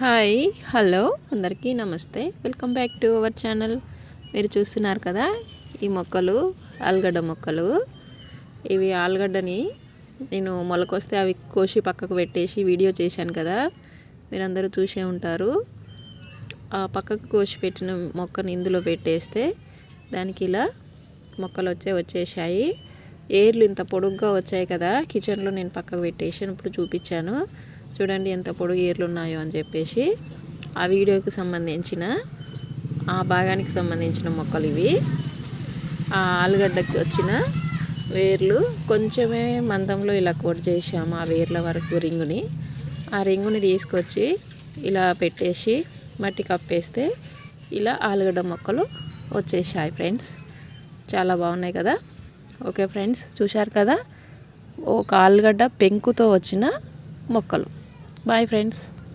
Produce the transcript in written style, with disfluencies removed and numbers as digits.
Hi hello అందరికీ నమస్తే. Welcome back to our channel. మీరు చూస్తున్నారు కదా, ఈ మొక్కలు ఆలుగడ్డ మొక్కలు. ఇవి ఆలుగడ్డని నేను మొలకొస్తే అవి కోసి పక్కకు పెట్టేసి వీడియో చేశాను కదా, మీరందరూ చూసే ఉంటారు. ఆ పక్కకు కోసి పెట్టిన మొక్కని ఇందులో పెట్టేస్తే దానికి ఇలా మొక్కలు వచ్చేసాయి. ఏర్లు ఇంత పొడుగ్గా వచ్చాయి కదా, కిచెన్లో నేను పక్కకు పెట్టేసాను, ఇప్పుడు చూపించాను. చూడండి ఎంత పొడుగు ఏర్లు ఉన్నాయో అని చెప్పేసి. ఆ వీడియోకి సంబంధించిన ఆ భాగానికి సంబంధించిన మొక్కలు ఇవి. ఆ ఆలుగడ్డకి వచ్చిన వేర్లు కొంచెమే మందంలో ఇలా కోట్ చేసాము. ఆ వేర్ల వరకు రింగుని, ఆ రింగుని తీసుకొచ్చి ఇలా పెట్టేసి మట్టి కప్పేస్తే ఇలా ఆలుగడ్డ మొక్కలు వచ్చేసాయి ఫ్రెండ్స్. చాలా బాగున్నాయి కదా. ఓకే ఫ్రెండ్స్, చూశారు కదా, ఒక ఆలుగడ్డ పెంకుతో వచ్చిన మొక్కలు. Bye friends.